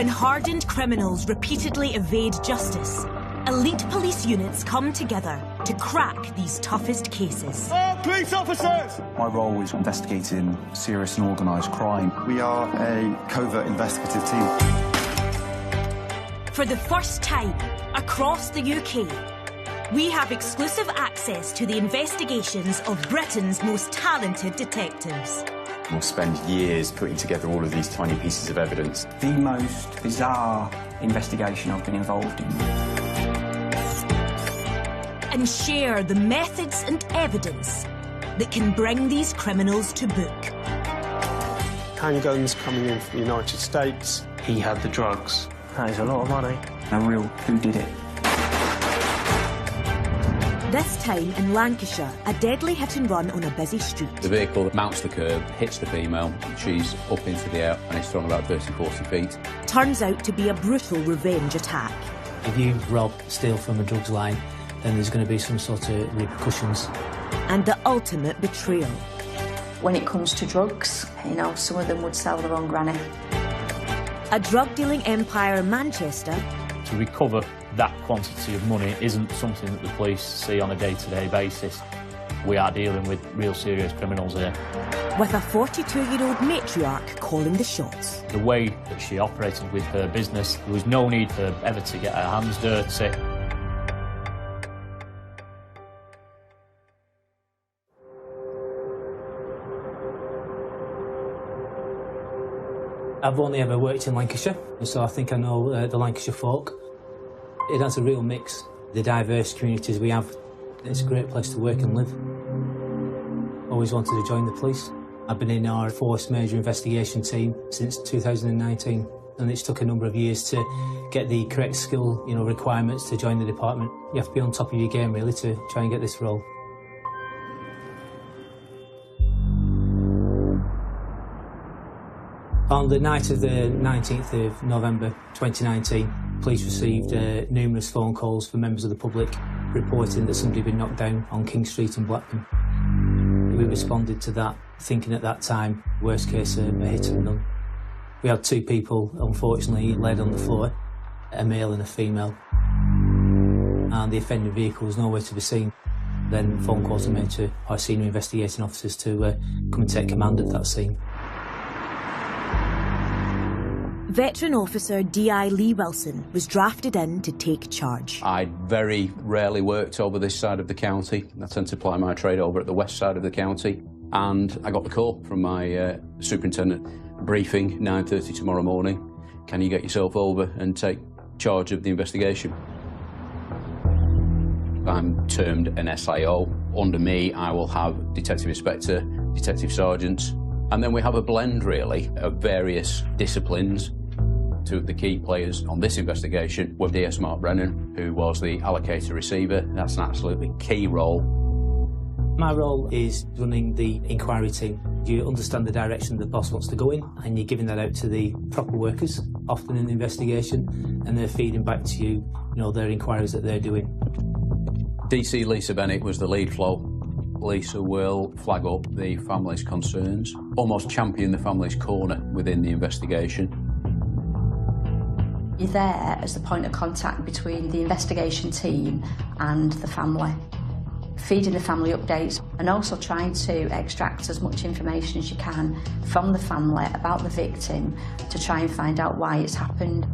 When hardened criminals repeatedly evade justice, elite police units come together to crack these toughest cases. Oh, police officers! My role is investigating serious and organised crime. We are a covert investigative team. For the first time across the UK, we have exclusive access to the investigations of Britain's most talented detectives. We'll spend years putting together all of these tiny pieces of evidence. The most bizarre investigation I've been involved in. And share the methods and evidence that can bring these criminals to book. Handguns coming in from the United States. He had the drugs. That is a lot of money. A real who did it. This time in Lancashire, a deadly hit and run on a busy street. The vehicle mounts the curb, hits the female, she's up into the air and it's thrown about 30-40 feet. Turns out to be a brutal revenge attack. If you rob, steal from a drugs line, then there's going to be some sort of repercussions. And the ultimate betrayal. When it comes to drugs, you know, some of them would sell their own granny. A drug-dealing empire in Manchester. To recover that quantity of money isn't something that the police see on a day-to-day basis. We are dealing with real serious criminals here. With a 42-year-old matriarch calling the shots. The way that she operated with her business, there was no need for her ever to get her hands dirty. I've only ever worked in Lancashire, so I think I know the Lancashire folk. It has a real mix. The diverse communities we have, it's a great place to work and live. Always wanted to join the police. I've been in our forced major investigation team since 2019, and it's took a number of years to get the correct skill, requirements to join the department. You have to be on top of your game, really, to try and get this role. On the night of the 19th of November 2019, police received numerous phone calls from members of the public reporting that somebody had been knocked down on King Street in Blackburn. We responded to that, thinking at that time, worst case, a hit and run. We had two people, unfortunately, laid on the floor, a male and a female, and the offending vehicle was nowhere to be seen. Then phone calls were made to our senior investigating officers to come and take command of that scene. Veteran officer D.I. Lee Wilson was drafted in to take charge. I very rarely worked over this side of the county. I tend to ply my trade over at the west side of the county. And I got the call from my superintendent, briefing, 9:30 tomorrow morning. Can you get yourself over and take charge of the investigation? I'm termed an SIO. Under me, I will have Detective Inspector, Detective Sergeants, and then we have a blend, really, of various disciplines. Two of the key players on this investigation were DS Mark Brennan, who was the allocator receiver. That's an absolutely key role. My role is running the inquiry team. You understand the direction the boss wants to go in, and you're giving that out to the proper workers, often in the investigation, and they're feeding back to you, their inquiries that they're doing. DC Lisa Bennett was the lead flow. Lisa will flag up the family's concerns, almost champion the family's corner within the investigation. You're there as the point of contact between the investigation team and the family, feeding the family updates and also trying to extract as much information as you can from the family about the victim to try and find out why it's happened.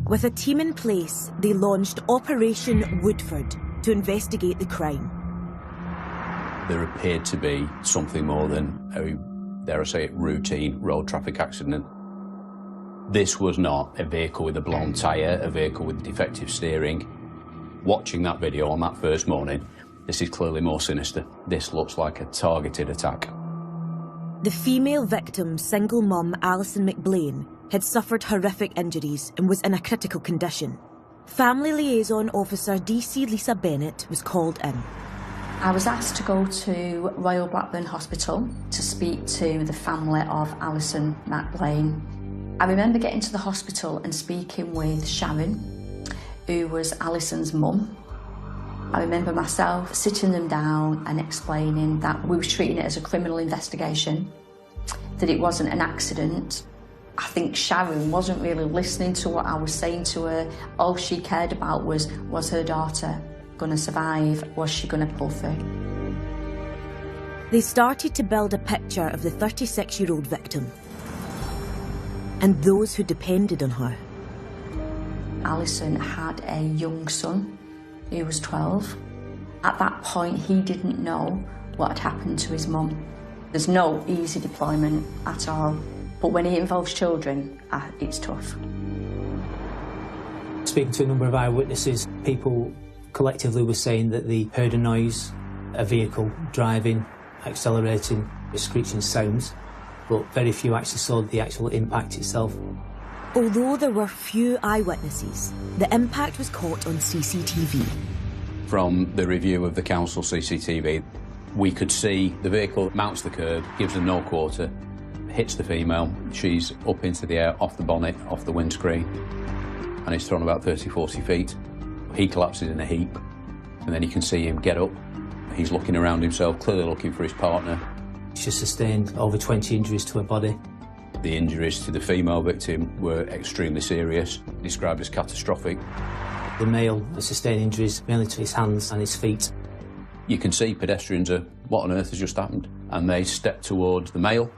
With a team in place, they launched Operation Woodford to investigate the crime. There appeared to be something more than a, dare I say it, routine road traffic accident. This was not a vehicle with a blown tyre, a vehicle with defective steering. Watching that video on that first morning, this is clearly more sinister. This looks like a targeted attack. The female victim, single mum Alison McBlain, had suffered horrific injuries and was in a critical condition. Family Liaison Officer DC Lisa Bennett was called in. I was asked to go to Royal Blackburn Hospital to speak to the family of Alison McBlain. I remember getting to the hospital and speaking with Sharon, who was Alison's mum. I remember myself sitting them down and explaining that we were treating it as a criminal investigation, that it wasn't an accident. I think Sharon wasn't really listening to what I was saying to her. All she cared about was her daughter going to survive? Was she going to pull through? They started to build a picture of the 36-year-old victim and those who depended on her. Alison had a young son who was 12. At that point, he didn't know what had happened to his mum. There's no easy deployment at all, but when it involves children, it's tough. Speaking to a number of eyewitnesses, people collectively were saying that they heard a noise, a vehicle driving, accelerating, with screeching sounds, but very few actually saw the actual impact itself. Although there were few eyewitnesses, the impact was caught on CCTV. From the review of the council CCTV, we could see the vehicle mounts the curb, gives a no quarter, hits the female. She's up into the air, off the bonnet, off the windscreen, and it's thrown about 30, 40 feet. He collapses in a heap, and then you can see him get up. He's looking around himself, clearly looking for his partner. She sustained over 20 injuries to her body. The injuries to the female victim were extremely serious, described as catastrophic. The male sustained injuries mainly to his hands and his feet. You can see pedestrians are, what on earth has just happened? And they step towards the male.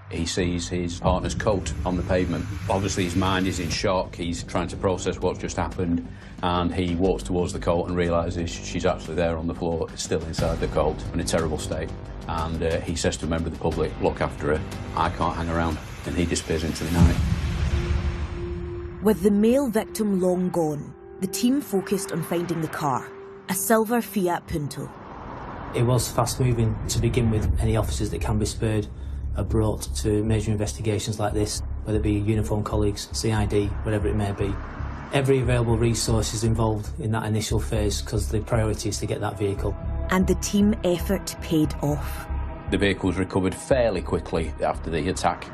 He sees his partner's coat on the pavement. Obviously his mind is in shock, he's trying to process what's just happened, and he walks towards the coat and realises she's actually there on the floor, still inside the coat, in a terrible state. And he says to a member of the public, look after her, I can't hang around, and he disappears into the night. With the male victim long gone, the team focused on finding the car, a silver Fiat Punto. It was fast moving to begin with. Any officers that can be spared are brought to major investigations like this, whether it be uniformed colleagues, CID, whatever it may be. Every available resource is involved in that initial phase because the priority is to get that vehicle. And the team effort paid off. The vehicle was recovered fairly quickly after the attack,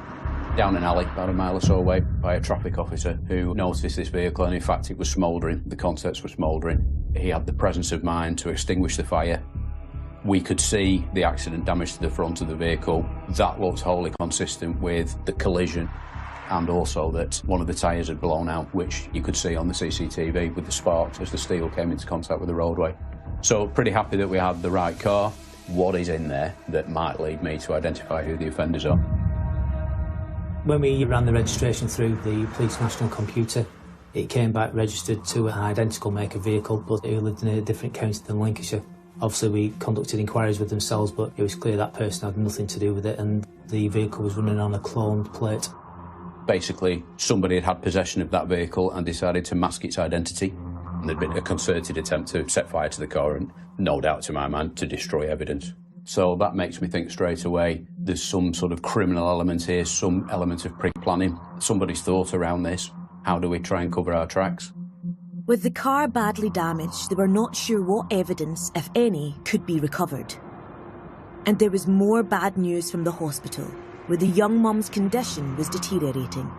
down an alley about a mile or so away, by a traffic officer who noticed this vehicle, and in fact it was smouldering, the contents were smouldering. He had the presence of mind to extinguish the fire. We could see the accident damage to the front of the vehicle. That looked wholly consistent with the collision, and also that one of the tyres had blown out, which you could see on the CCTV with the sparks as the steel came into contact with the roadway. So pretty happy that we had the right car. What is in there that might lead me to identify who the offenders are? When we ran the registration through the police national computer, it came back registered to an identical make of vehicle, but who lived in a different county than Lancashire. Obviously we conducted inquiries with themselves, but it was clear that person had nothing to do with it, and the vehicle was running on a cloned plate. Basically, somebody had had possession of that vehicle and decided to mask its identity. And there'd been a concerted attempt to set fire to the car and, no doubt to my mind, to destroy evidence. So that makes me think straight away there's some sort of criminal element here, some element of pre-planning. Somebody's thought around this. How do we try and cover our tracks? With the car badly damaged, they were not sure what evidence, if any, could be recovered. And there was more bad news from the hospital, where the young mum's condition was deteriorating.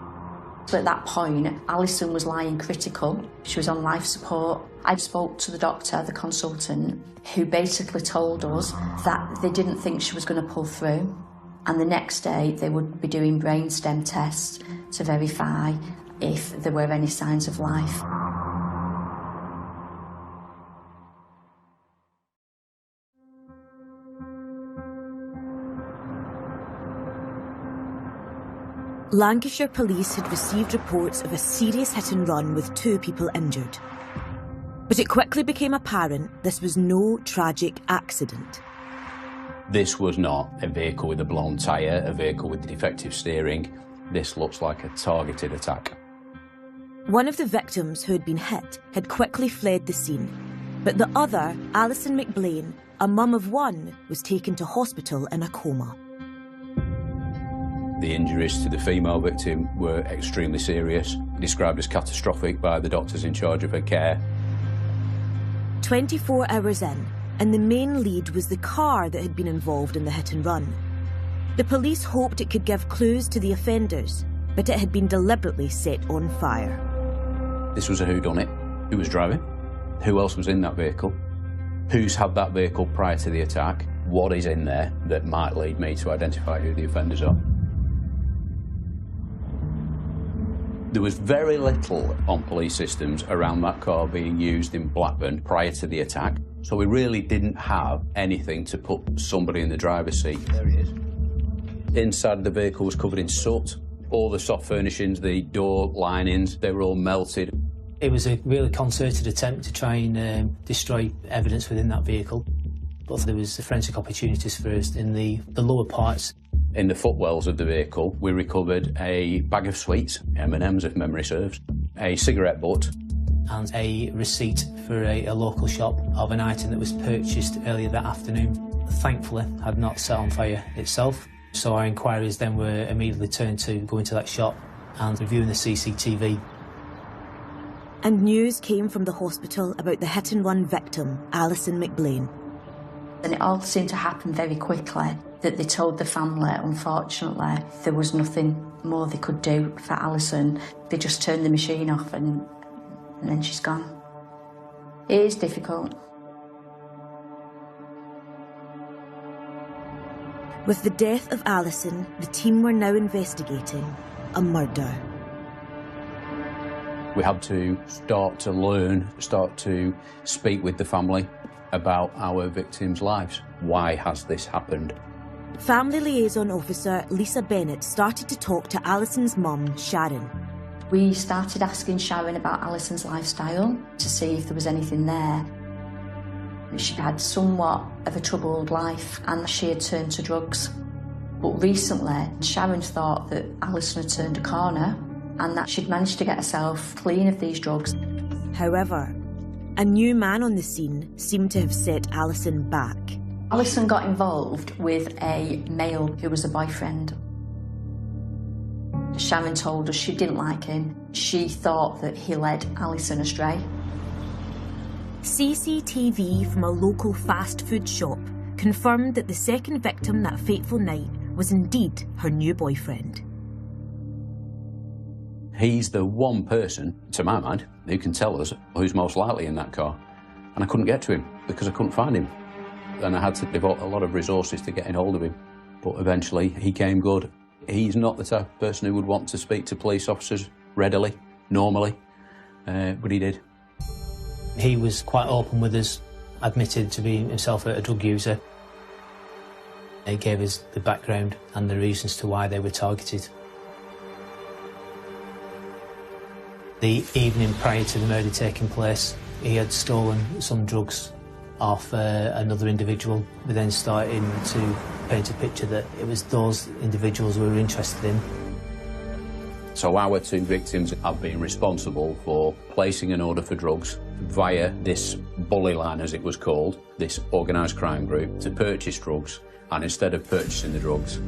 So at that point, Alison was lying critical. She was on life support. I spoke to the doctor, the consultant, who basically told us that they didn't think she was going to pull through. And the next day, they would be doing brain stem tests to verify if there were any signs of life. Lancashire police had received reports of a serious hit-and-run with 2 people injured. But it quickly became apparent this was no tragic accident. This was not a vehicle with a blown tyre, a vehicle with defective steering. This looks like a targeted attack. One of the victims who had been hit had quickly fled the scene, but the other, Alison McBlain, a mum of 1, was taken to hospital in a coma. The injuries to the female victim were extremely serious, described as catastrophic by the doctors in charge of her care. 24 hours in, and the main lead was the car that had been involved in the hit-and-run. The police hoped it could give clues to the offenders, but it had been deliberately set on fire. This was a whodunit. Who was driving? Who else was in that vehicle? Who's had that vehicle prior to the attack? What is in there that might lead me to identify who the offenders are? There was very little on police systems around that car being used in Blackburn prior to the attack, so we really didn't have anything to put somebody in the driver's seat. There he is. Inside the vehicle was covered in soot. All the soft furnishings, the door linings, they were all melted. It was a really concerted attempt to try and destroy evidence within that vehicle. But there was forensic opportunities for us in the lower parts. In the footwells of the vehicle, we recovered a bag of sweets, M&Ms if memory serves, a cigarette butt, and a receipt for a local shop of an item that was purchased earlier that afternoon. Thankfully, had not set on fire itself, so our inquiries then were immediately turned to going to that shop and reviewing the CCTV. And news came from the hospital about the hit-and-run victim, Alison McBlain. And it all seemed to happen very quickly, that they told the family, unfortunately, there was nothing more they could do for Alison. They just turned the machine off and then she's gone. It is difficult. With the death of Alison, the team were now investigating a murder. We had to start to learn, start to speak with the family about our victims' lives. Why has this happened? Family liaison officer Lisa Bennett started to talk to Alison's mum, Sharon. We started asking Sharon about Alison's lifestyle to see if there was anything there. She had somewhat of a troubled life and she had turned to drugs. But recently, Sharon thought that Alison had turned a corner and that she'd managed to get herself clean of these drugs. However, a new man on the scene seemed to have set Alison back. Alison got involved with a male who was a boyfriend. Sharon told us she didn't like him. She thought that he led Alison astray. CCTV from a local fast food shop confirmed that the second victim that fateful night was indeed her new boyfriend. He's the one person, to my mind, who can tell us who's most likely in that car. And I couldn't get to him because I couldn't find him. And I had to devote a lot of resources to getting hold of him. But eventually he came good. He's not the type of person who would want to speak to police officers readily, normally, but he did. He was quite open with us, admitted to being himself a drug user. He gave us the background and the reasons to why they were targeted. The evening prior to the murder taking place, he had stolen some drugs off another individual. We then started to paint a picture that it was those individuals we were interested in. So our two victims have been responsible for placing an order for drugs via this bully line, as it was called, this organised crime group, to purchase drugs. And instead of purchasing the drugs,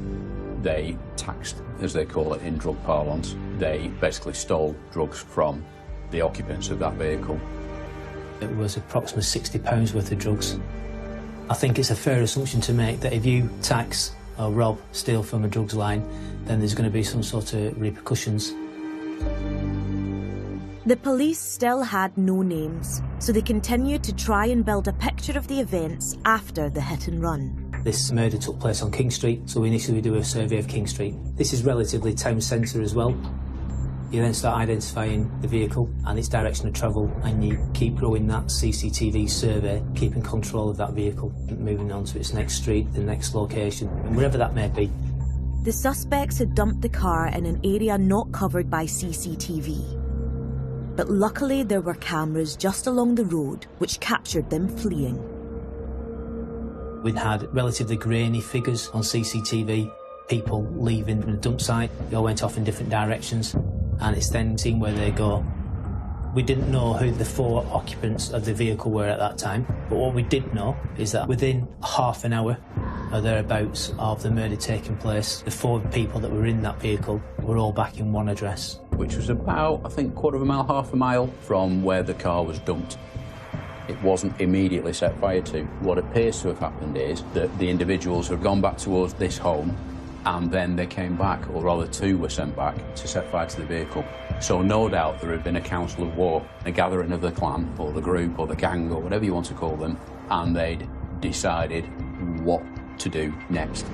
they taxed, as they call it in drug parlance. They basically stole drugs from the occupants of that vehicle. It was approximately £60 worth of drugs. I think it's a fair assumption to make that if you tax or rob, steal from a drugs line, then there's going to be some sort of repercussions. The police still had no names, so they continued to try and build a picture of the events after the hit and run. This murder took place on King Street, so initially we do a survey of King Street. This is relatively town centre as well. You then start identifying the vehicle and its direction of travel, and you keep growing that CCTV survey, keeping control of that vehicle, moving on to its next street, the next location, and wherever that may be. The suspects had dumped the car in an area not covered by CCTV. But luckily there were cameras just along the road which captured them fleeing. We'd had relatively grainy figures on CCTV, people leaving the dump site. They all went off in different directions, and it's then seeing where they go. We didn't know who the 4 occupants of the vehicle were at that time, but what we did know is that within half an hour or thereabouts of the murder taking place, the 4 people that were in that vehicle were all back in one address. Which was about, I think, quarter of a mile, half a mile from where the car was dumped. It wasn't immediately set fire to. What appears to have happened is that the individuals have gone back towards this home, and then they came back, or rather 2 were sent back, to set fire to the vehicle. So no doubt there had been a council of war, a gathering of the clan, or the group, or the gang, or whatever you want to call them, and they'd decided what to do next.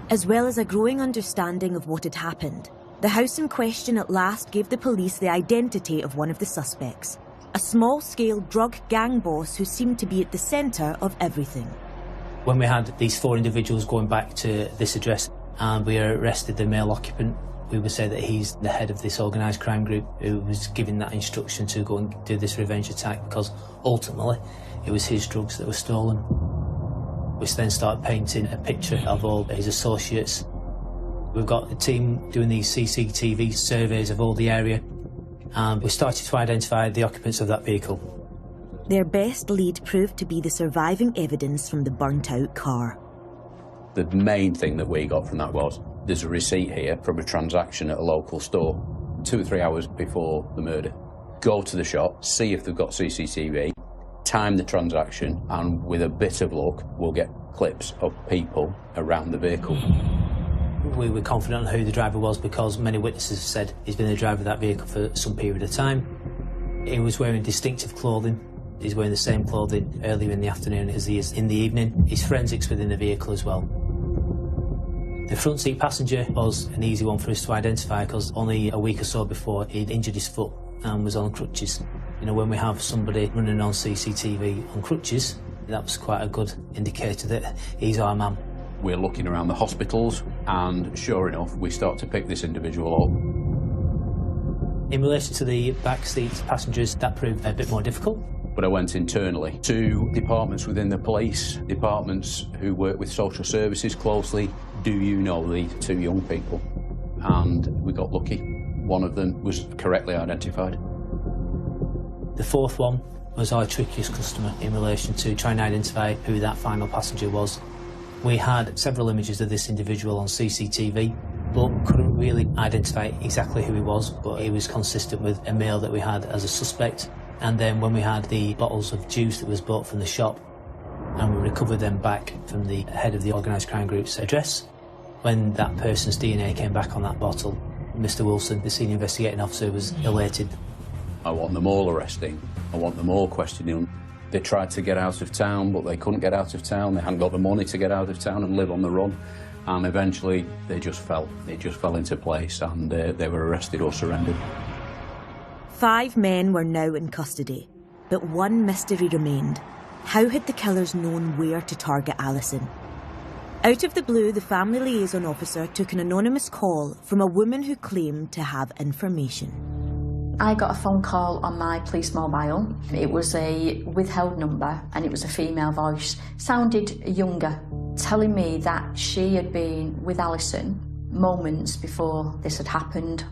As well as a growing understanding of what had happened, The house in question at last gave the police the identity of one of the suspects, a small-scale drug gang boss who seemed to be at the centre of everything. When we had these 4 individuals going back to this address and we arrested the male occupant, we would say that he's the head of this organised crime group who was given that instruction to go and do this revenge attack, because ultimately it was his drugs that were stolen. We then started painting a picture of all his associates. We've got a team doing these CCTV surveys of all the area, and we started to identify the occupants of that vehicle. Their best lead proved to be the surviving evidence from the burnt-out car. The main thing that we got from that was, there's a receipt here from a transaction at a local store 2 or 3 hours before the murder. Go to the shop, see if they've got CCTV, time the transaction, and with a bit of luck, we'll get clips of people around the vehicle. We were confident on who the driver was because many witnesses said he's been the driver of that vehicle for some period of time. He was wearing distinctive clothing. He's wearing the same clothing earlier in the afternoon as he is in the evening. His forensics within the vehicle as well. The front seat passenger was an easy one for us to identify because only a week or so before he'd injured his foot and was on crutches. You know, when we have somebody running on CCTV on crutches, that was quite a good indicator that he's our man. We're looking around the hospitals and sure enough we start to pick this individual up. In relation to the back seat passengers, that proved a bit more difficult. But I went internally to departments within the police, departments who work with social services closely. Do you know these 2 young people? And we got lucky. One of them was correctly identified. The 4th one was our trickiest customer in relation to trying to identify who that final passenger was. We had several images of this individual on CCTV, but couldn't really identify exactly who he was, but he was consistent with a male that we had as a suspect. And then when we had the bottles of juice that was bought from the shop, and we recovered them back from the head of the organised crime group's address, when that person's DNA came back on that bottle, Mr Wilson, the senior investigating officer, was elated. I want them all arresting. I want them all questioning. They tried to get out of town, but they couldn't get out of town. They hadn't got the money to get out of town and live on the run. And eventually, they just fell. They just fell into place, and they were arrested or surrendered. 5 men were now in custody, but one mystery remained. How had the killers known where to target Alison? Out of the blue, the family liaison officer took an anonymous call from a woman who claimed to have information. I got a phone call on my police mobile. It was a withheld number and it was a female voice. Sounded younger, telling me that she had been with Alison moments before this had happened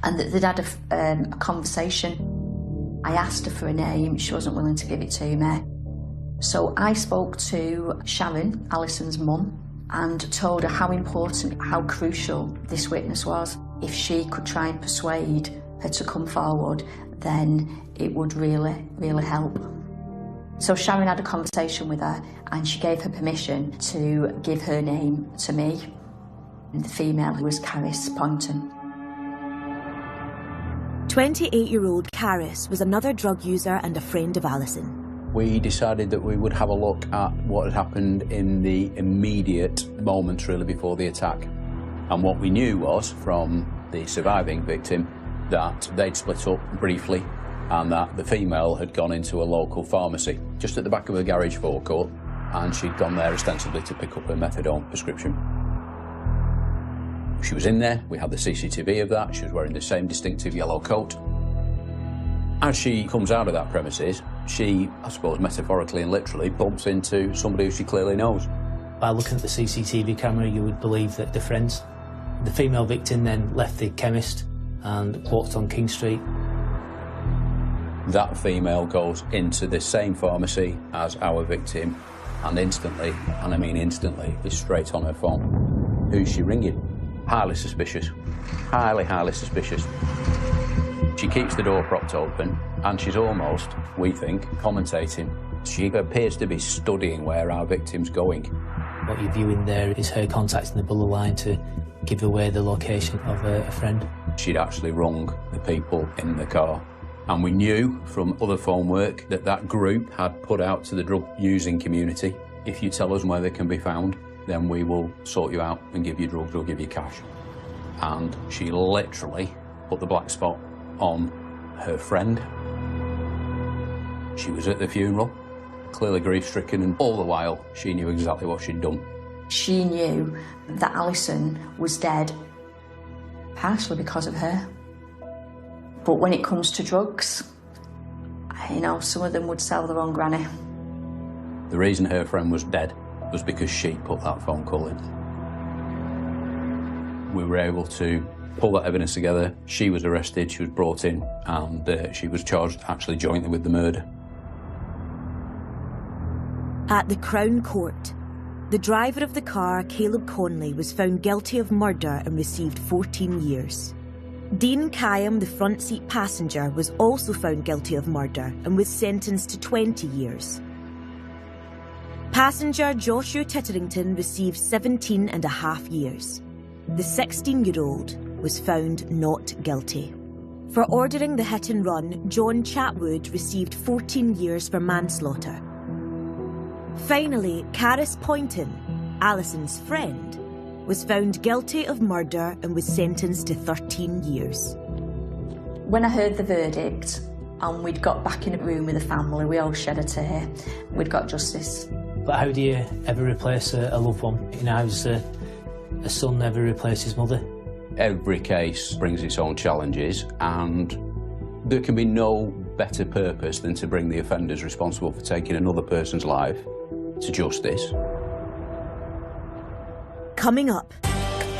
and that they'd had a conversation. I asked her for a name, she wasn't willing to give it to me. So I spoke to Sharon, Alison's mum, and told her how important, how crucial this witness was. If she could try and persuade her to come forward, then it would really, really help. So Sharon had a conversation with her and she gave her permission to give her name to me. The female who was Caris Poynton. 28-year-old Caris was another drug user and a friend of Alison. We decided that we would have a look at what had happened in the immediate moments really before the attack. And what we knew was from the surviving victim that they'd split up briefly and that the female had gone into a local pharmacy just at the back of a garage forecourt, and she'd gone there ostensibly to pick up her methadone prescription. She was in there, we had the CCTV of that, she was wearing the same distinctive yellow coat. As she comes out of that premises, she, I suppose metaphorically and literally, bumps into somebody who she clearly knows. By looking at the CCTV camera, you would believe that they're friends. The female victim then left the chemist and walked on King Street. That female goes into the same pharmacy as our victim and instantly, and I mean instantly, is straight on her phone. Who's she ringing? Highly suspicious. Highly, highly suspicious. She keeps the door propped open and she's almost, we think, commentating. She appears to be studying where our victim's going. What you're viewing there is her contacting the Buller line to give away the location of a friend. She'd actually rung the people in the car. And we knew from other phone work that that group had put out to the drug-using community, if you tell us where they can be found, then we will sort you out and give you drugs or give you cash. and she literally put the black spot on her friend. She was at the funeral, clearly grief-stricken, and all the while she knew exactly what she'd done. She knew that Alison was dead, partially because of her. But when it comes to drugs, you know, some of them would sell their own granny. The reason her friend was dead was because she put that phone call in. We were able to pull that evidence together. She was arrested, she was brought in, and she was charged actually jointly with the murder. At the Crown Court, the driver of the car, Caleb Conley, was found guilty of murder and received 14 years. Dean Kayam, the front seat passenger, was also found guilty of murder and was sentenced to 20 years. Passenger Joshua Titterington received 17.5 years. The 16-year-old was found not guilty. For ordering the hit and run, John Chatwood received 14 years for manslaughter. Finally, Caris Poynton, Alison's friend, was found guilty of murder and was sentenced to 13 years. When I heard the verdict and we'd got back in a room with the family, we all shed a tear. We'd got justice. But how do you ever replace a loved one? You know, how does a son ever replace his mother? Every case brings its own challenges, and there can be no better purpose than to bring the offenders responsible for taking another person's life to justice. Coming up,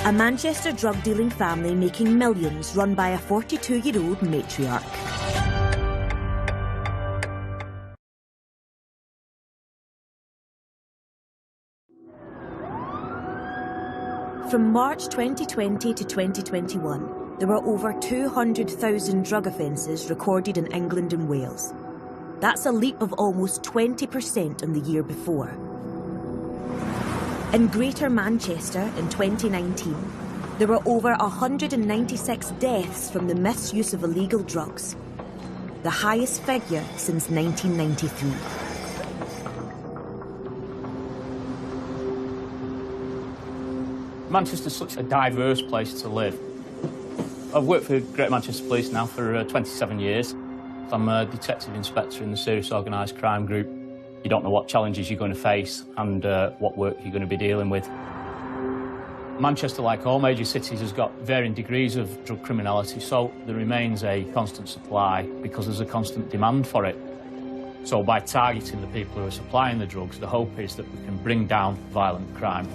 a Manchester drug-dealing family making millions run by a 42-year-old matriarch. From March 2020 to 2021, there were over 200,000 drug offences recorded in England and Wales. That's a leap of almost 20% on the year before. In Greater Manchester in 2019, there were over 196 deaths from the misuse of illegal drugs, the highest figure since 1993. Manchester's such a diverse place to live. I've worked for Greater Manchester Police now for 27 years. I'm a detective inspector in the serious organised crime group. You don't know what challenges you're going to face and what work you're going to be dealing with. Manchester, like all major cities, has got varying degrees of drug criminality, so there remains a constant supply because there's a constant demand for it. So by targeting the people who are supplying the drugs, the hope is that we can bring down violent crime.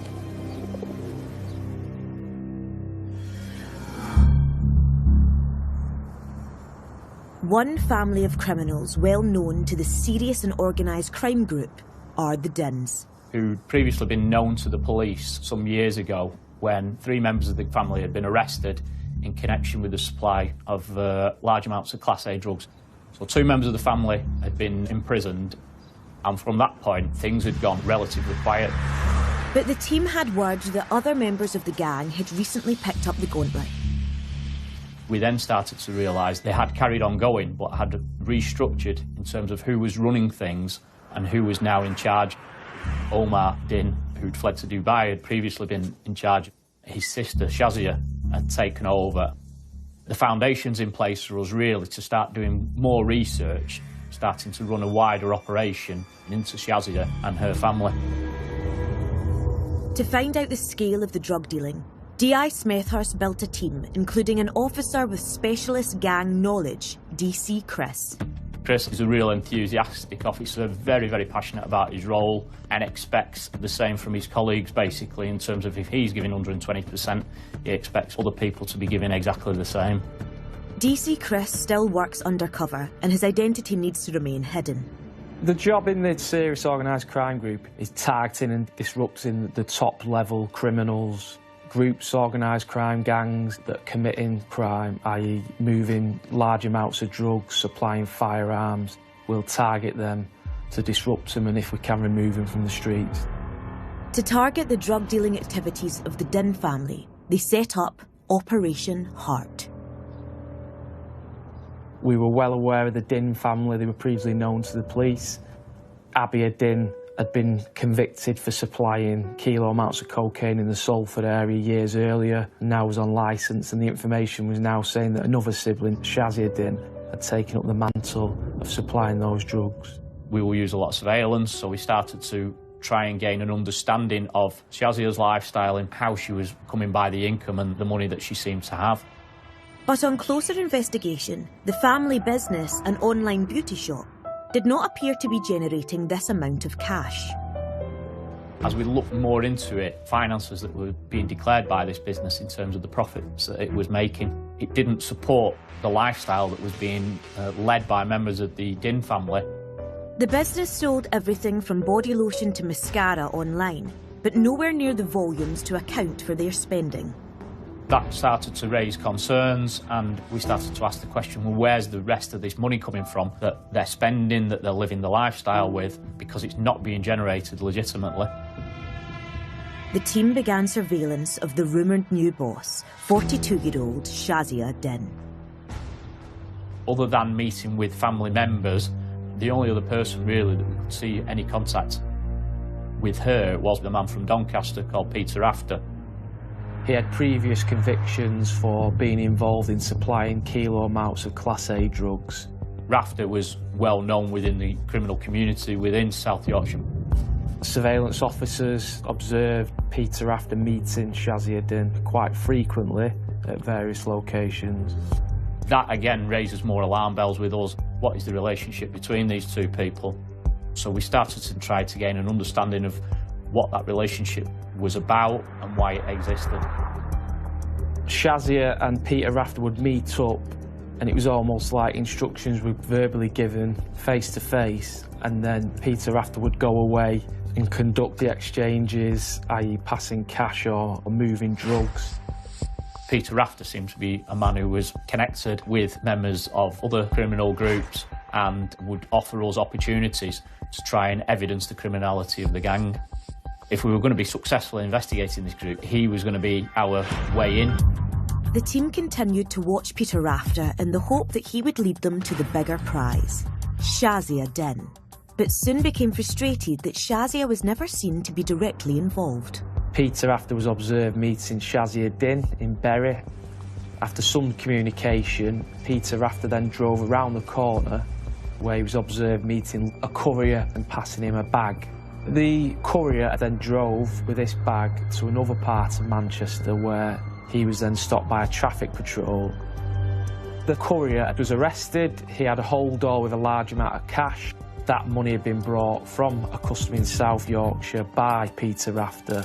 One family of criminals well known to the serious and organised crime group are the Dins. Who'd previously been known to the police some years ago when 3 members of the family had been arrested in connection with the supply of large amounts of Class A drugs. So 2 members of the family had been imprisoned, and from that point things had gone relatively quiet. But the team had word that other members of the gang had recently picked up the gauntlet. We then started to realise they had carried on going, but had restructured in terms of who was running things and who was now in charge. Omar Din, who'd fled to Dubai, had previously been in charge. His sister, Shazia, had taken over. The foundation's in place for us, really, to start doing more research, starting to run a wider operation into Shazia and her family. To find out the scale of the drug dealing, DI Smethurst built a team, including an officer with specialist gang knowledge, DC Chris. Chris is a real enthusiastic officer, very, very passionate about his role, and expects the same from his colleagues, basically, in terms of if he's giving 120%, he expects other people to be giving exactly the same. DC Chris still works undercover, and his identity needs to remain hidden. The job in the serious organised crime group is targeting and disrupting the top-level criminals, groups, organised crime gangs that are committing crime, i.e. moving large amounts of drugs, supplying firearms. We'll target them to disrupt them, and if we can, remove them from the streets. To target the drug-dealing activities of the Din family, they set up Operation Heart. We were well aware of the Din family. They were previously known to the police. Abia Din had been convicted for supplying kilo amounts of cocaine in the Salford area years earlier, and now was on licence, and the information was now saying that another sibling, Shazia Din, had taken up the mantle of supplying those drugs. We will use a lot of surveillance, so we started to try and gain an understanding of Shazia's lifestyle and how she was coming by the income and the money that she seemed to have. But on closer investigation, the family business and online beauty shop did not appear to be generating this amount of cash. As we looked more into it, finances that were being declared by this business in terms of the profits that it was making, it didn't support the lifestyle that was being led by members of the Din family. The business sold everything from body lotion to mascara online, but nowhere near the volumes to account for their spending. That started to raise concerns, and we started to ask the question, well, where's the rest of this money coming from that they're spending, that they're living the lifestyle with, because it's not being generated legitimately. The team began surveillance of the rumoured new boss, 42-year-old Shazia Din. Other than meeting with family members, the only other person really that we could see any contact with her was the man from Doncaster called Peter Rafter. He had previous convictions for being involved in supplying kilo amounts of Class A drugs. Rafter was well known within the criminal community within South Yorkshire. Surveillance officers observed Peter Rafter meeting Shazia Din quite frequently at various locations. That again raises more alarm bells with us. What is the relationship between these two people? So we started to try to gain an understanding of what that relationship was about and why it existed. Shazia and Peter Rafter would meet up, and it was almost like instructions were verbally given face to face, and then Peter Rafter would go away and conduct the exchanges, i.e. passing cash or moving drugs. Peter Rafter seemed to be a man who was connected with members of other criminal groups and would offer us opportunities to try and evidence the criminality of the gang. If we were going to be successful in investigating this group, he was going to be our way in. The team continued to watch Peter Rafter in the hope that he would lead them to the bigger prize, Shazia Din, but soon became frustrated that Shazia was never seen to be directly involved. Peter Rafter was observed meeting Shazia Din in Bury. After some communication, Peter Rafter then drove around the corner where he was observed meeting a courier and passing him a bag. The courier then drove with this bag to another part of Manchester where he was then stopped by a traffic patrol. The courier was arrested. He had a hold all with a large amount of cash. That money had been brought from a customer in South Yorkshire by Peter Rafter.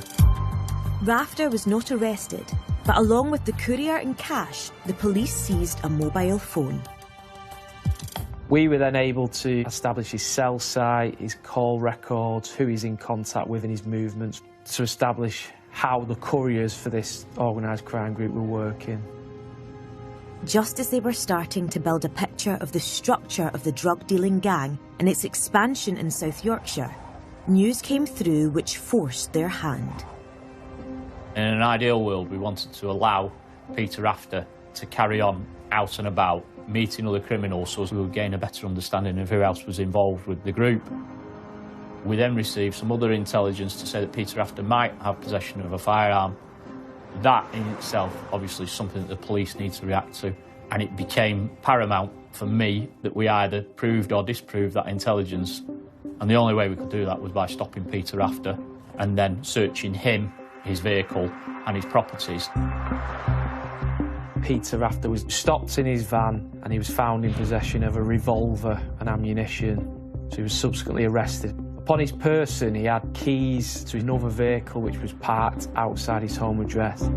Rafter was not arrested, but along with the courier and cash, the police seized a mobile phone. We were then able to establish his cell site, his call records, who he's in contact with and his movements, to establish how the couriers for this organised crime group were working. Just as they were starting to build a picture of the structure of the drug-dealing gang and its expansion in South Yorkshire, news came through which forced their hand. In an ideal world, we wanted to allow Peter Rafter to carry on out and about, meeting other criminals so as we would gain a better understanding of who else was involved with the group. We then received some other intelligence to say that Peter Rafter might have possession of a firearm. That in itself, obviously, is something that the police need to react to, and it became paramount for me that we either proved or disproved that intelligence, and the only way we could do that was by stopping Peter Rafter and then searching him, his vehicle and his properties. Peter Rafter was stopped in his van and he was found in possession of a revolver and ammunition, so he was subsequently arrested. Upon his person, he had keys to another vehicle which was parked outside his home address.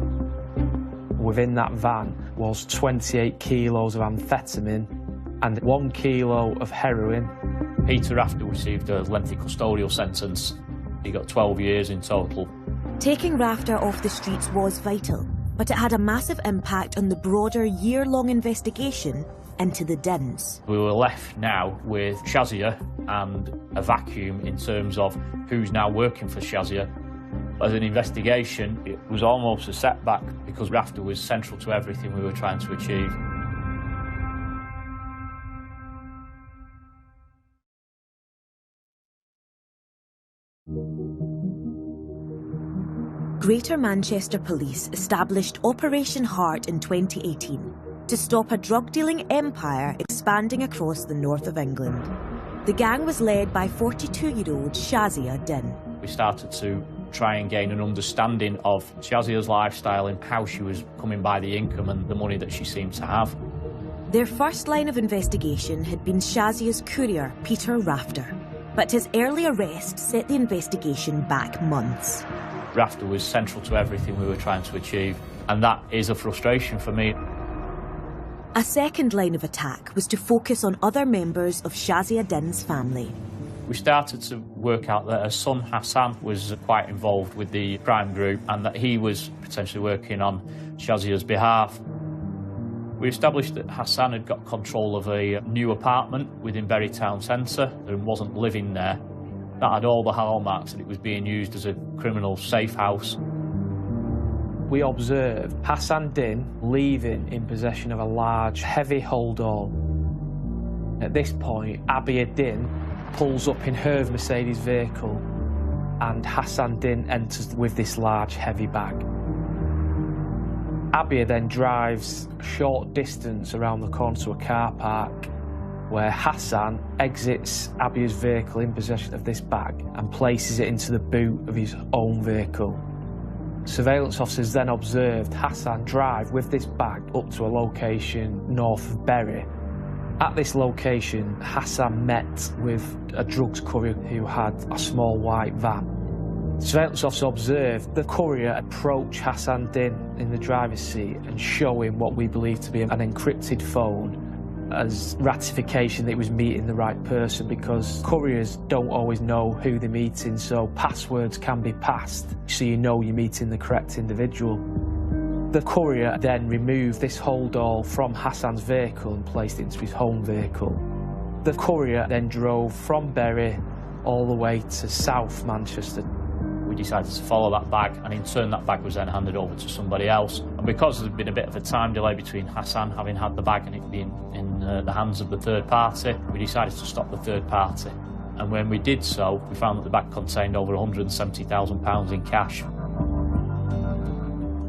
Within that van was 28 kilos of amphetamine and 1 kilo of heroin. Peter Rafter received a lengthy custodial sentence. He got 12 years in total. Taking Rafter off the streets was vital, but it had a massive impact on the broader year-long investigation into the Dins. We were left now with Shazia and a vacuum in terms of who's now working for Shazia. As an investigation, it was almost a setback because Rafter was central to everything we were trying to achieve. Greater Manchester Police established Operation Heart in 2018 to stop a drug-dealing empire expanding across the north of England. The gang was led by 42-year-old Shazia Din. We started to try and gain an understanding of Shazia's lifestyle and how she was coming by the income and the money that she seemed to have. Their first line of investigation had been Shazia's courier, Peter Rafter, but his early arrest set the investigation back months. Rafter was central to everything we were trying to achieve, and that is a frustration for me. A second line of attack was to focus on other members of Shazia Din's family. We started to work out that her son Hassan was quite involved with the crime group and that he was potentially working on Shazia's behalf. We established that Hassan had got control of a new apartment within Bury Town Centre and wasn't living there. That had all the hallmarks that it was being used as a criminal safe house. We observed Hassan Din leaving in possession of a large, heavy hold-all. At this point, Abia Din pulls up in her Mercedes vehicle and Hassan Din enters with this large, heavy bag. Abia then drives a short distance around the corner to a car park where Hassan exits Abia's vehicle in possession of this bag and places it into the boot of his own vehicle. Surveillance officers then observed Hassan drive with this bag up to a location north of Bury. At this location, Hassan met with a drugs courier who had a small white van. Surveillance officer observed the courier approach Hassan Din in the driver's seat and show him what we believe to be an encrypted phone as ratification that he was meeting the right person, because couriers don't always know who they're meeting, so passwords can be passed so you know you're meeting the correct individual. The courier then removed this hold-all from Hassan's vehicle and placed it into his home vehicle. The courier then drove from Bury all the way to South Manchester. We decided to follow that bag, and in turn that bag was then handed over to somebody else. And because there'd been a bit of a time delay between Hassan having had the bag and it being in the hands of the third party, we decided to stop the third party. And when we did so, we found that the bag contained over £170,000 in cash.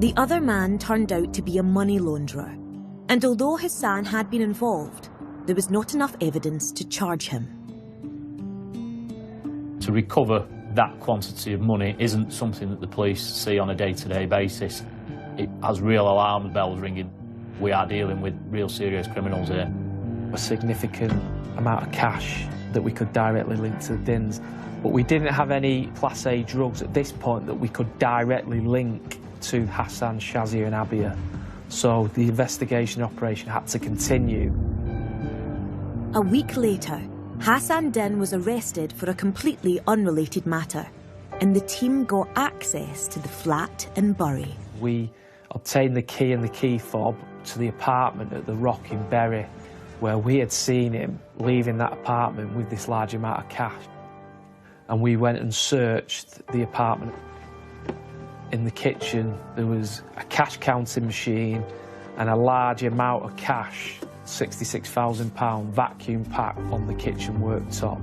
The other man turned out to be a money launderer, and although Hassan had been involved, there was not enough evidence to charge him. To recover that quantity of money isn't something that the police see on a day-to-day basis. It has real alarm bells ringing. We are dealing with real serious criminals here. A significant amount of cash that we could directly link to the Dins, but we didn't have any Class A drugs at this point that we could directly link to Hassan, Shazia and Abia. So the investigation operation had to continue. A week later, Hassan Din was arrested for a completely unrelated matter, and the team got access to the flat in Bury. We obtained the key and the key fob to the apartment at the Rock in Bury, where we had seen him leaving that apartment with this large amount of cash. And we went and searched the apartment. In the kitchen, there was a cash counting machine and a large amount of cash, £66,000 vacuum packed on the kitchen worktop.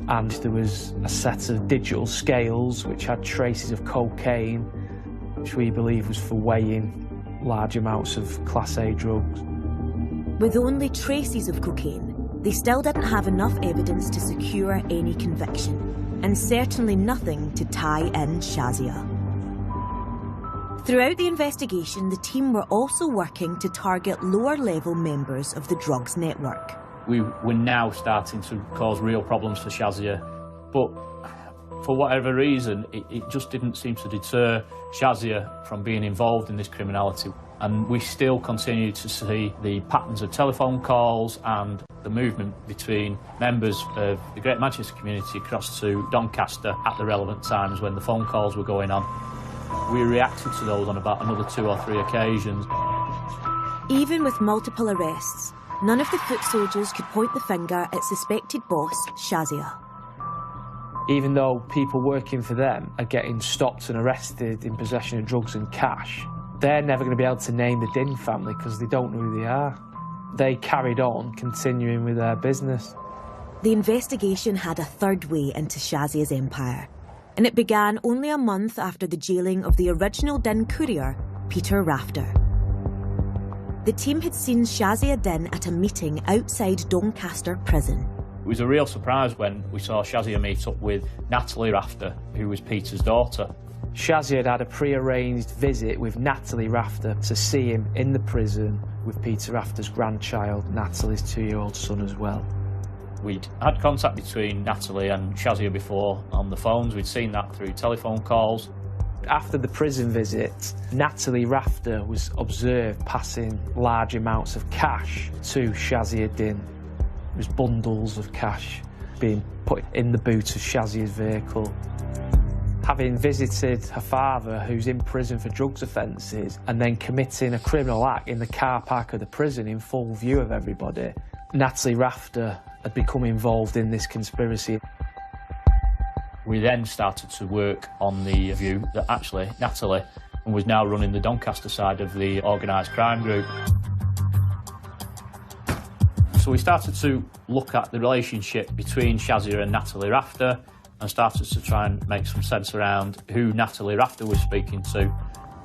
And there was a set of digital scales which had traces of cocaine, which we believe was for weighing large amounts of Class A drugs. With only traces of cocaine, they still didn't have enough evidence to secure any conviction, and certainly nothing to tie in Shazia. Throughout the investigation, the team were also working to target lower-level members of the drugs network. We were now starting to cause real problems for Shazia, but for whatever reason, it just didn't seem to deter Shazia from being involved in this criminality. And we still continue to see the patterns of telephone calls and the movement between members of the Great Manchester community across to Doncaster at the relevant times when the phone calls were going on. We reacted to those on about another 2 or 3 occasions. Even with multiple arrests, none of the foot soldiers could point the finger at suspected boss Shazia. Even though people working for them are getting stopped and arrested in possession of drugs and cash, they're never going to be able to name the Din family because they don't know who they are. They carried on continuing with their business. The investigation had a third way into Shazia's empire. and it began only a month after the jailing of the original Din courier, Peter Rafter. The team had seen Shazia Din at a meeting outside Doncaster prison. It was a real surprise when we saw Shazia meet up with Natalie Rafter, who was Peter's daughter. Shazia had a pre-arranged visit with Natalie Rafter to see him in the prison with Peter Rafter's grandchild, Natalie's 2-year-old son as well. We'd had contact between Natalie and Shazia before on the phones. We'd seen that through telephone calls. After the prison visit, Natalie Rafter was observed passing large amounts of cash to Shazia Din. It was bundles of cash being put in the boot of Shazia's vehicle. Having visited her father, who's in prison for drugs offences, and then committing a criminal act in the car park of the prison in full view of everybody, Natalie Rafter had become involved in this conspiracy. We then started to work on the view that actually Natalie was now running the Doncaster side of the organised crime group. So we started to look at the relationship between Shazia and Natalie Rafter and started to try and make some sense around who Natalie Rafter was speaking to.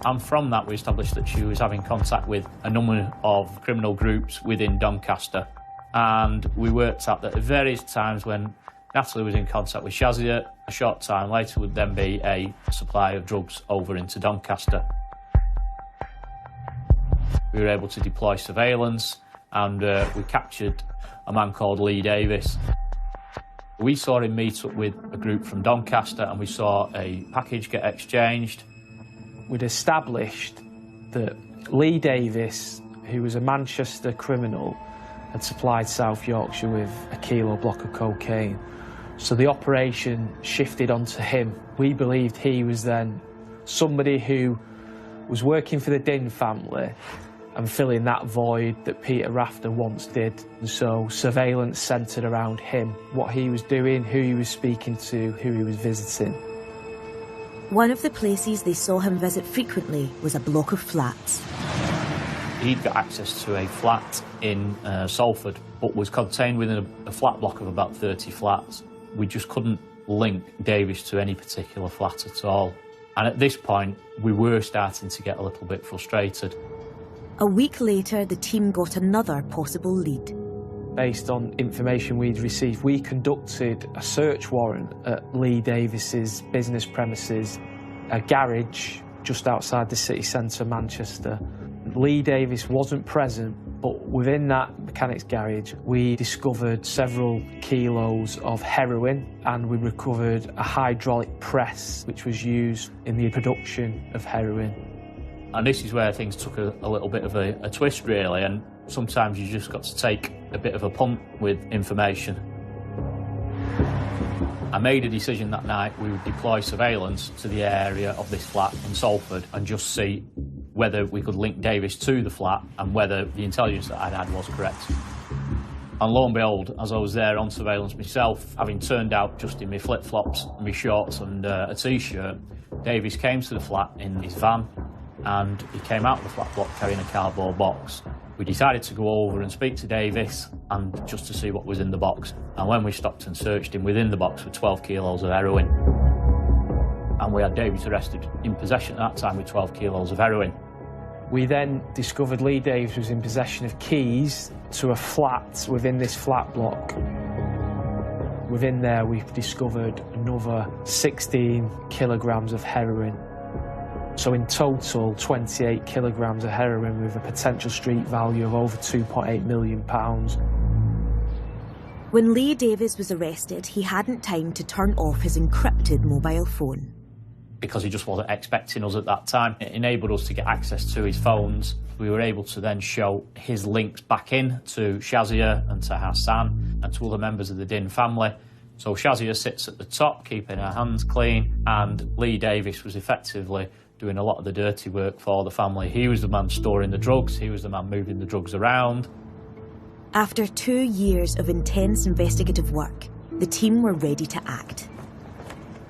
And from that we established that she was having contact with a number of criminal groups within Doncaster. And we worked out that at various times when Natalie was in contact with Shazia, a short time later would then be a supply of drugs over into Doncaster. We were able to deploy surveillance and we captured a man called Lee Davis. We saw him meet up with a group from Doncaster and we saw a package get exchanged. We'd established that Lee Davis, who was a Manchester criminal, had supplied South Yorkshire with a kilo block of cocaine. So the operation shifted onto him. We believed he was then somebody who was working for the Din family and filling that void that Peter Rafter once did. And so surveillance centred around him, what he was doing, who he was speaking to, who he was visiting. One of the places they saw him visit frequently was a block of flats. He'd got access to a flat in Salford, but was contained within a flat block of about 30 flats. We just couldn't link Davis to any particular flat at all. And at this point, we were starting to get a little bit frustrated. A week later, the team got another possible lead. Based on information we'd received, we conducted a search warrant at Lee Davis's business premises, a garage just outside the city centre of Manchester. Lee Davis wasn't present, but within that mechanics garage we discovered several kilos of heroin and we recovered a hydraulic press which was used in the production of heroin. And this is where things took a little bit of a twist really, and sometimes you just got to take a bit of a punt with information. I made a decision that night we would deploy surveillance to the area of this flat in Salford and just see whether we could link Davis to the flat and whether the intelligence that I'd had was correct. And lo and behold, as I was there on surveillance myself, having turned out just in my flip-flops, my shorts and a t-shirt, Davis came to the flat in his van and he came out of the flat block carrying a cardboard box. We decided to go over and speak to Davis and just to see what was in the box. And when we stopped and searched him, within the box were 12 kilos of heroin. And we had Davis arrested in possession at that time with 12 kilos of heroin. We then discovered Lee Davis was in possession of keys to a flat within this flat block. Within there we've discovered another 16 kilograms of heroin. So in total, 28 kilograms of heroin with a potential street value of over £2.8 million. When Lee Davis was arrested, he hadn't time to turn off his encrypted mobile phone. Because he just wasn't expecting us at that time. It enabled us to get access to his phones. We were able to then show his links back in to Shazia and to Hassan and to other members of the Din family. So Shazia sits at the top, keeping her hands clean, and Lee Davis was effectively doing a lot of the dirty work for the family. He was the man storing the drugs, he was the man moving the drugs around. After 2 years of intense investigative work, the team were ready to act.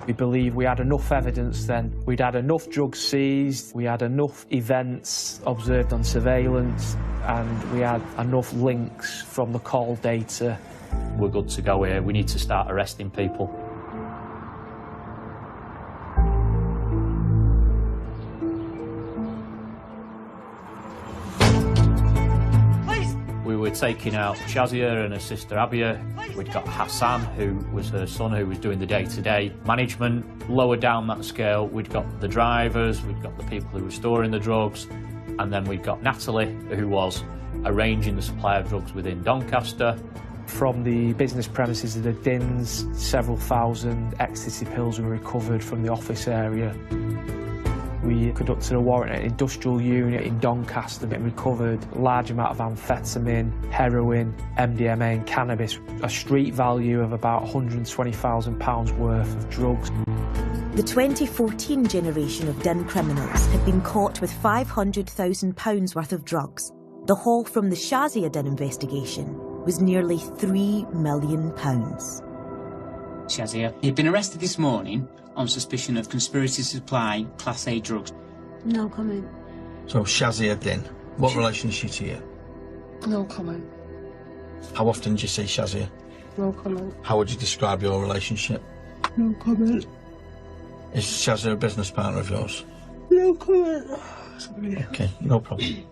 We believe we had enough evidence then. We'd had enough drugs seized, we had enough events observed on surveillance, and we had enough links from the call data. We're good to go here, we need to start arresting people. were taking out Shazia and her sister Abia. We'd got Hassan, who was her son, who was doing the day-to-day management. Lower down that scale, we'd got the drivers, we'd got the people who were storing the drugs, and then we'd got Natalie, who was arranging the supply of drugs within Doncaster. From the business premises of the Dins, several thousand ecstasy pills were recovered from the office area. We conducted a warrant at an industrial unit in Doncaster and recovered a large amount of amphetamine, heroin, MDMA and cannabis, a street value of about £120,000 worth of drugs. The 2014 generation of Din criminals had been caught with £500,000 worth of drugs. The haul from the Shazia Din investigation was nearly £3 million. Shazia, you've been arrested this morning on suspicion of conspiracy to supply Class A drugs. No comment. So Shazia Din, what relation is she to you? No comment. How often do you see Shazia? No comment. How would you describe your relationship? No comment. Is Shazia a business partner of yours? No comment. Okay, no problem.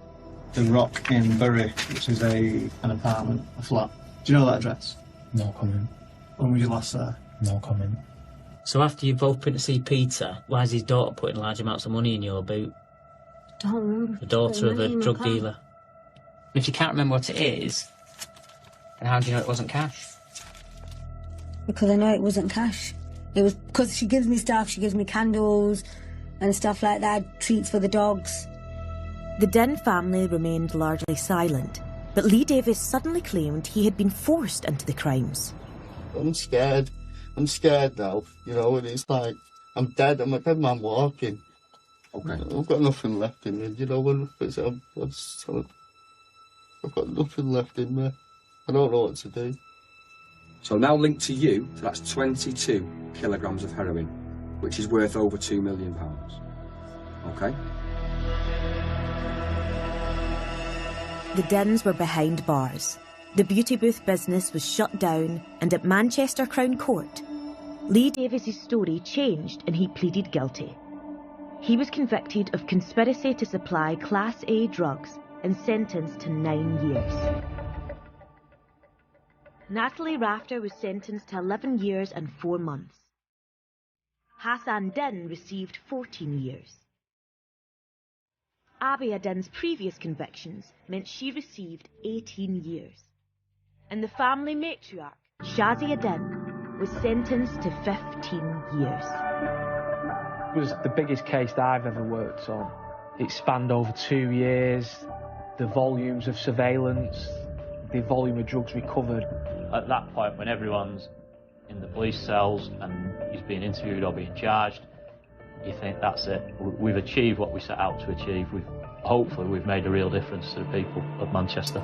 The Rock in Bury, which is an apartment, a flat. Do you know that address? No comment. When were you last there? No comment. So after you both been to see Peter, why is his daughter putting large amounts of money in your boot? Don't remember. The daughter of a drug dealer. If you can't remember what it is, then how do you know it wasn't cash? Because I know it wasn't cash. It was because she gives me stuff, she gives me candles and stuff like that, treats for the dogs. The Din family remained largely silent, but Lee Davis suddenly claimed he had been forced into the crimes. I'm scared. I'm scared now, you know, and it's like, I'm dead. I'm a dead man walking. Okay. I've got nothing left in me, you know, I've got nothing left in me. I don't know what to do. So now linked to you, so that's 22 kilograms of heroin, which is worth over £2 million. Okay? The Dins were behind bars. The beauty booth business was shut down, and at Manchester Crown Court, Lee Davis's story changed and he pleaded guilty. He was convicted of conspiracy to supply Class A drugs and sentenced to 9 years. Natalie Rafter was sentenced to 11 years and 4 months. Hassan Din received 14 years. Abia Din's previous convictions meant she received 18 years. And the family matriarch, Shazia Din, was sentenced to 15 years. It was the biggest case that I've ever worked on. It spanned over 2 years, the volumes of surveillance, the volume of drugs recovered. At that point, when everyone's in the police cells and he's being interviewed or being charged, you think that's it. We've achieved what we set out to achieve. Hopefully we've made a real difference to the people of Manchester.